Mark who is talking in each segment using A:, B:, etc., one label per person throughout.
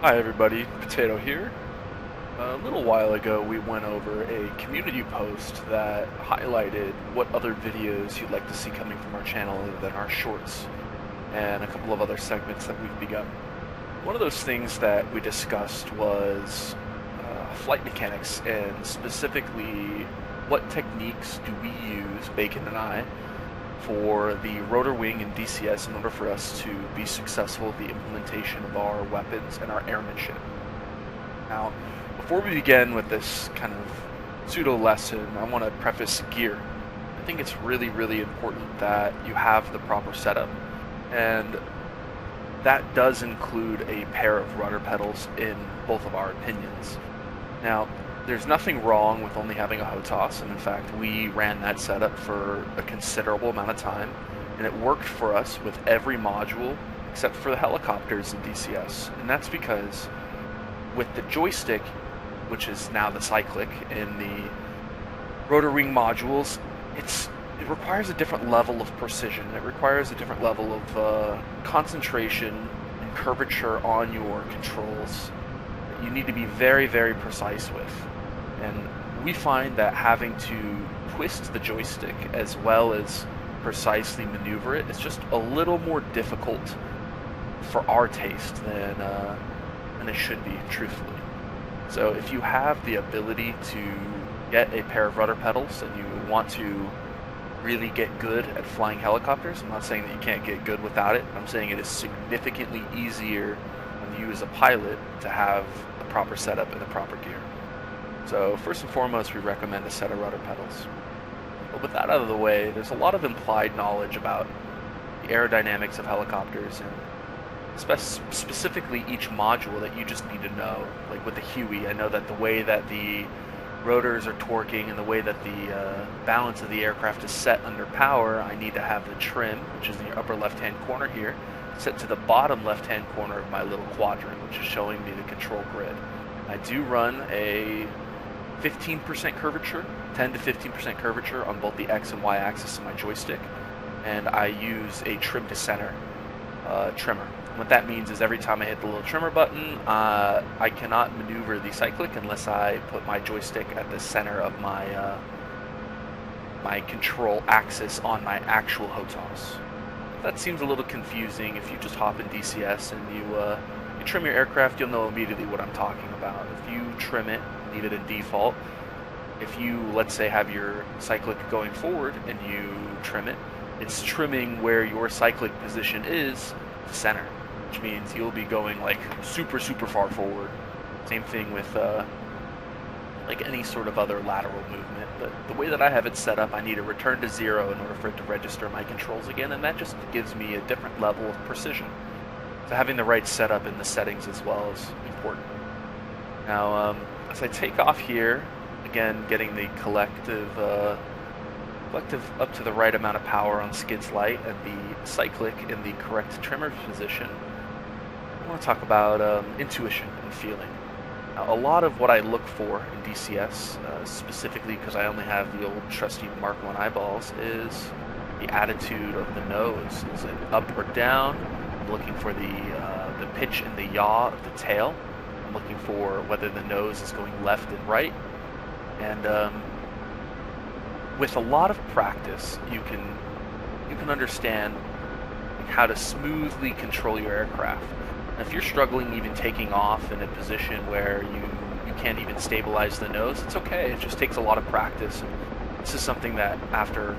A: Hi everybody, Potato here. A little while ago we went over a community post that highlighted what other videos you'd like to see coming from our channel other than our shorts, and a couple of other segments that we've begun. One of those things that we discussed was flight mechanics, and specifically what techniques do we use, Bacon and I, for the rotor wing and DCS in order for us to be successful with the implementation of our weapons and our airmanship. Now, before we begin with this kind of pseudo lesson, I want to preface gear. I think it's really, really important that you have the proper setup, and that does include a pair of rudder pedals in both of our opinions. Now, there's nothing wrong with only having a HOTAS, and in fact we ran that setup for a considerable amount of time, and it worked for us with every module except for the helicopters in DCS. And that's because with the joystick, which is now the cyclic, in the rotor wing modules, it requires a different level of precision. It requires a different level of concentration and curvature on your controls. You need to be very, very precise with. And we find that having to twist the joystick as well as precisely maneuver it is just a little more difficult for our taste than it should be, truthfully. So if you have the ability to get a pair of rudder pedals and you want to really get good at flying helicopters, I'm not saying that you can't get good without it. I'm saying it is significantly easier on you as a pilot to have the proper setup and the proper gear. So first and foremost, we recommend a set of rudder pedals. But with that out of the way, there's a lot of implied knowledge about the aerodynamics of helicopters, and specifically each module that you just need to know. Like with the Huey, I know that the way that the rotors are torquing and the way that the balance of the aircraft is set under power, I need to have the trim, which is in the upper left-hand corner here, set to the bottom left-hand corner of my little quadrant, which is showing me the control grid. I do run a 15% curvature, 10 to 15% curvature on both the X and Y axis of my joystick, and I use a trim to center trimmer. What that means is every time I hit the little trimmer button, I cannot maneuver the cyclic unless I put my joystick at the center of my my control axis on my actual HOTAS. That seems a little confusing. If you just hop in DCS and you trim your aircraft, you'll know immediately what I'm talking about. If you trim it, leave it in default. If you, let's say, have your cyclic going forward and you trim it, it's trimming where your cyclic position is center, which means you'll be going like super, super far forward. Same thing with like any sort of other lateral movement. But the way that I have it set up, I need to return to 0 in order for it to register my controls again, and that just gives me a different level of precision. So having the right setup in the settings as well is important. Now, as I take off here, again, getting the collective up to the right amount of power on skid's light and the cyclic in the correct trimmer position, I want to talk about intuition and feeling. Now, a lot of what I look for in DCS, specifically because I only have the old trusty Mark I eyeballs, is the attitude of the nose. Is it up or down? I'm looking for the pitch and the yaw of the tail. I'm looking for whether the nose is going left and right. And with a lot of practice, you can understand how to smoothly control your aircraft. And if you're struggling even taking off in a position where you can't even stabilize the nose, it's okay. It just takes a lot of practice. And this is something that after,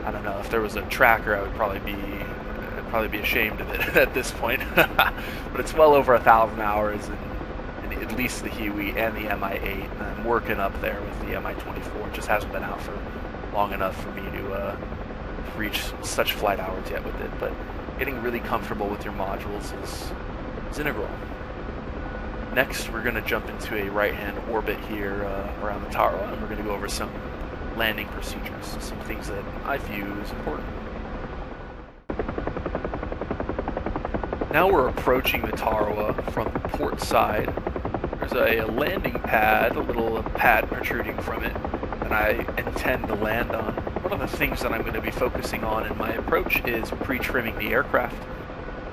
A: I don't know, if there was a tracker, I would probably be ashamed of it at this point. But it's well over 1,000 hours in at least the Huey and the MI8, and I'm working up there with the MI24. It just hasn't been out for long enough for me to reach such flight hours yet with it, but getting really comfortable with your modules is integral. Next, we're going to jump into a right-hand orbit here around the Tarawa, and we're going to go over some landing procedures, some things that I view as important. Now we're approaching the Tarawa from the port side. There's a landing pad, a little pad protruding from it, that I intend to land on. One of the things that I'm going to be focusing on in my approach is pre-trimming the aircraft.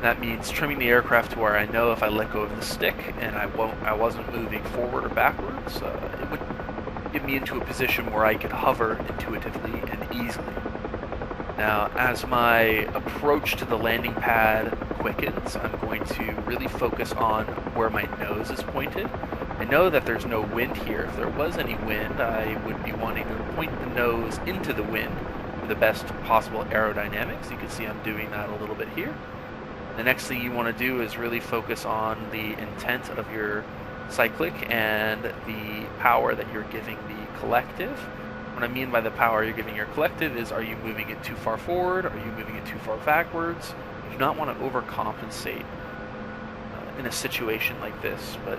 A: That means trimming the aircraft to where I know if I let go of the stick and I wasn't moving forward or backwards, it would get me into a position where I could hover intuitively and easily. Now, as my approach to the landing pad quickens, I'm going to really focus on where my nose is pointed. I know that there's no wind here. If there was any wind, I would be wanting to point the nose into the wind for the best possible aerodynamics. You can see I'm doing that a little bit here. The next thing you want to do is really focus on the intent of your cyclic and the power that you're giving the collective. What I mean by the power you're giving your collective is, are you moving it too far forward? Are you moving it too far backwards? You do not want to overcompensate in a situation like this, but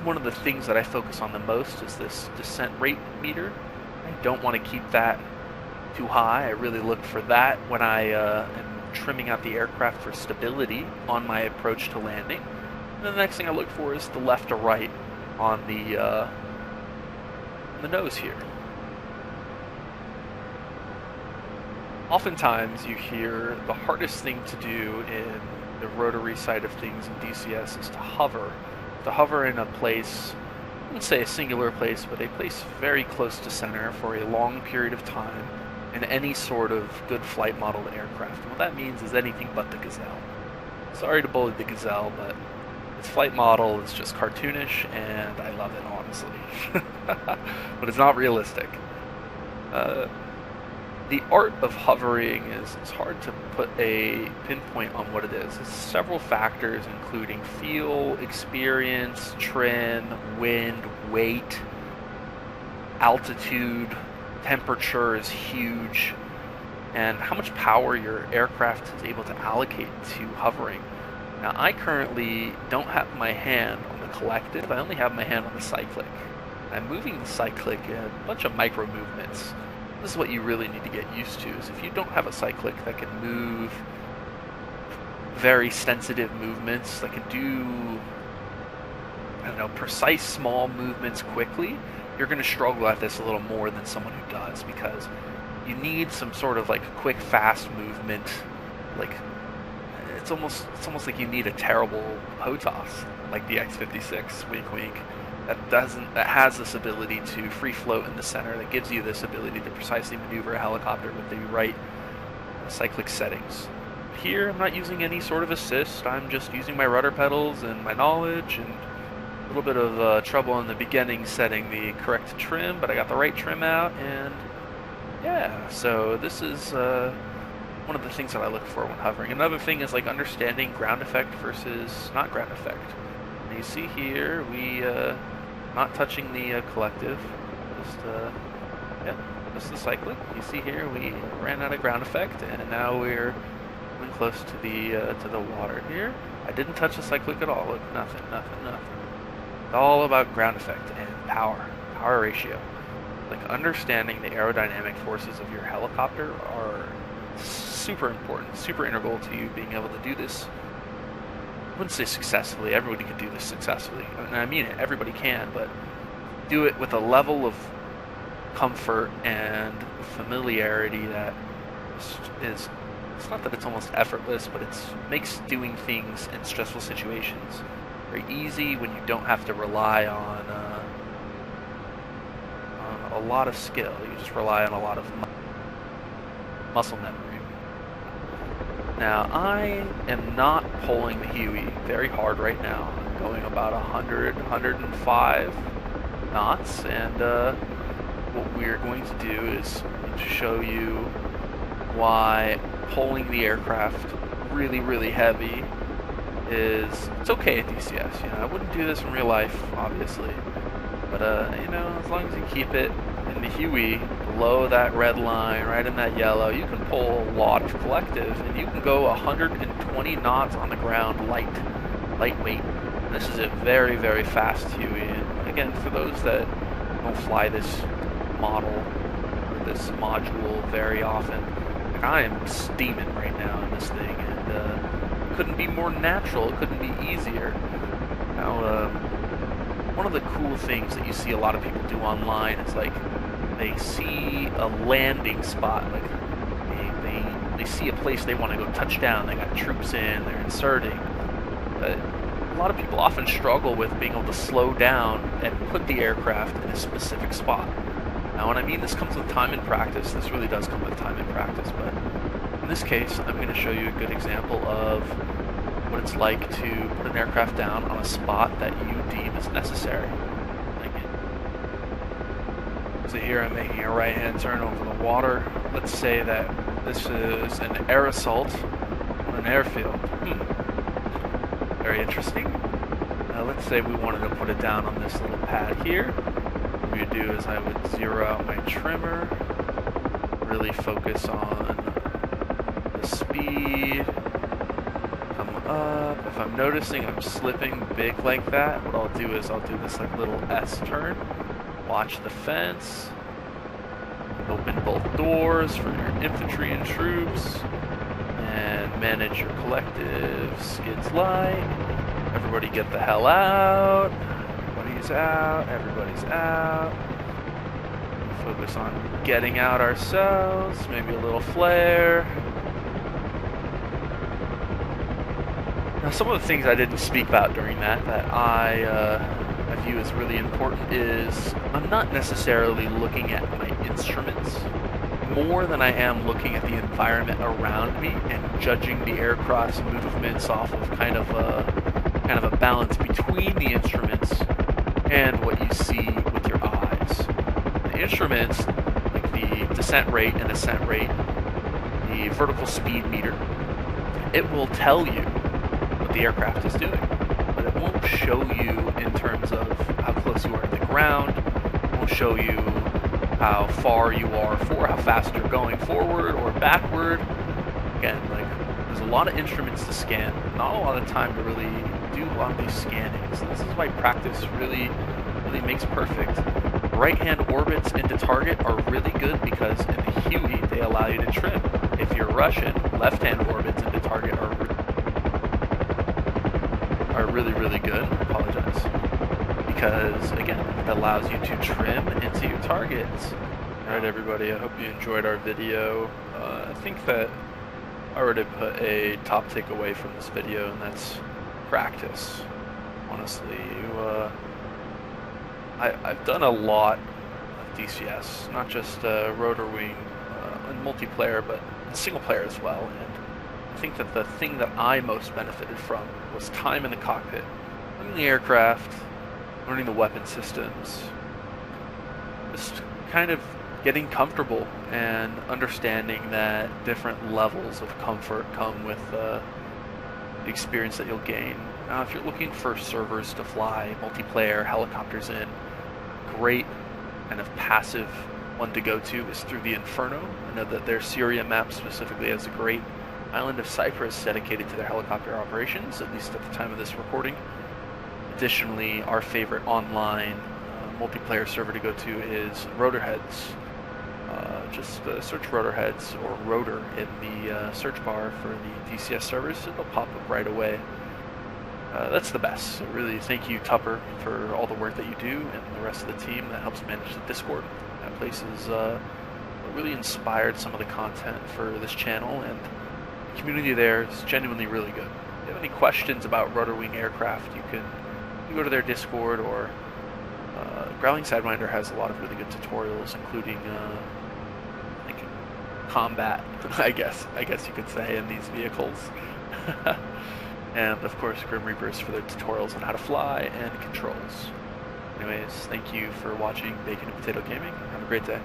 A: one of the things that I focus on the most is this descent rate meter. I don't want to keep that too high. I really look for that when I am trimming out the aircraft for stability on my approach to landing. And then the next thing I look for is the left or right on the nose here. Oftentimes you hear the hardest thing to do in the rotary side of things in DCS is to hover. To hover in a place, I wouldn't say a singular place, but a place very close to center for a long period of time in any sort of good flight modeled aircraft. And what that means is anything but the Gazelle. Sorry to bully the Gazelle, but its flight model is just cartoonish, and I love it, honestly. But it's not realistic. The art of hovering is hard to put a pinpoint on what it is. It's several factors, including feel, experience, trim, wind, weight, altitude, temperature is huge, and how much power your aircraft is able to allocate to hovering. Now, I currently don't have my hand on the collective, I only have my hand on the cyclic. I'm moving the cyclic in a bunch of micro movements. This is what you really need to get used to, is if you don't have a cyclic that can move very sensitive movements, that can do, I don't know, precise small movements quickly, you're going to struggle at this a little more than someone who does, because you need some sort of like quick, fast movement. Like it's almost like you need a terrible POTOS, like the X-56, wink wink, that has this ability to free float in the center, that gives you this ability to precisely maneuver a helicopter with the right cyclic settings. Here I'm not using any sort of assist, I'm just using my rudder pedals and my knowledge, and a little bit of trouble in the beginning setting the correct trim, but I got the right trim out, and yeah, so this is one of the things that I look for when hovering. Another thing is like understanding ground effect versus not ground effect. And you see here, we not touching the collective, just the cyclic. You see here, we ran out of ground effect, and now we're coming close to the water here. I didn't touch the cyclic at all. Look, nothing. It's all about ground effect and power ratio. Like understanding the aerodynamic forces of your helicopter are super important, super integral to you being able to do this. I wouldn't say successfully, everybody can do this successfully. I mean it, everybody can, but do it with a level of comfort and familiarity that is, it's not that it's almost effortless, but it makes doing things in stressful situations very easy when you don't have to rely on a lot of skill. You just rely on a lot of muscle memory. Now, I am not pulling the Huey very hard right now. I'm going about 100, 105 knots, and what we're going to do is to show you why pulling the aircraft really, really heavy is, it's okay at DCS. You know, I wouldn't do this in real life, obviously, but you know, as long as you keep it in the Huey below that red line, right in that yellow, you can pull a lot of collective, and you can go 120 knots on the ground lightweight. And this is a very, very fast Huey. And again, for those that don't fly this model or this module very often, like I am steaming right now in this thing, and it couldn't be more natural, it couldn't be easier. Now, one of the cool things that you see a lot of people do online is like they see a landing spot, like they see a place they want to go touch down. They got troops in, they're inserting. But a lot of people often struggle with being able to slow down and put the aircraft in a specific spot. Now, when I mean this comes with time and practice, this really does come with time and practice, but in this case, I'm going to show you a good example of what it's like to put an aircraft down on a spot that you deem is necessary. So here I'm making a right-hand turn over the water. Let's say that this is an air assault on an airfield. Very interesting. Let's say we wanted to put it down on this little pad here. What we would do is I would zero out my trimmer, really focus on the speed, come up. If I'm noticing I'm slipping big like that, what I'll do is I'll do this like little S turn, watch the fence, open both doors for your infantry and troops, and manage your collective. Skids light. Everybody get the hell out. Everybody's out. Everybody's out. Focus on getting out ourselves. Maybe a little flare. Now, some of the things I didn't speak about during that I view as really important is I'm not necessarily looking at my instruments more than I am looking at the environment around me and judging the aircraft's movements off of kind of a balance between the instruments and what you see with your eyes. The instruments, like the descent rate and ascent rate, the vertical speed meter, it will tell you what the aircraft is doing, but it won't show you in terms of how close you are to the ground. It won't show you how far you are how fast you're going forward or backward. Again, like, there's a lot of instruments to scan, not a lot of time to really do a lot of these scannings. This is why practice really makes perfect. Right-hand orbits into target are really good because in the Huey they allow you to trim. If you're Russian, left-hand orbits into target are really good. I apologize. Because again, it allows you to trim into your targets. Alright everybody, I hope you enjoyed our video. I think that I already put a top takeaway from this video, and that's practice. Honestly, I've done a lot of DCS, not just rotor wing and multiplayer, but single player as well. And I think that the thing that I most benefited from was time in the cockpit, learning the aircraft, learning the weapon systems, just kind of getting comfortable and understanding that different levels of comfort come with the experience that you'll gain. Now, if you're looking for servers to fly, multiplayer, helicopters in, great kind of passive one to go to is through the Inferno. I know that their Syria map specifically has a great island of Cyprus dedicated to their helicopter operations, at least at the time of this recording. Additionally, our favorite online multiplayer server to go to is Rotorheads. Just search Rotorheads or Rotor in the search bar for the DCS servers. It'll pop up right away. That's the best. So really, thank you, Tupper, for all the work that you do, and the rest of the team that helps manage the Discord. That place is really inspired some of the content for this channel, and the community there is genuinely really good. If you have any questions about Rotor Wing Aircraft, you go to their Discord, or Growling Sidewinder has a lot of really good tutorials, including like combat, I guess you could say, in these vehicles. And of course, Grim Reapers for their tutorials on how to fly and controls. Anyways, thank you for watching Bacon and Potato Gaming. Have a great day.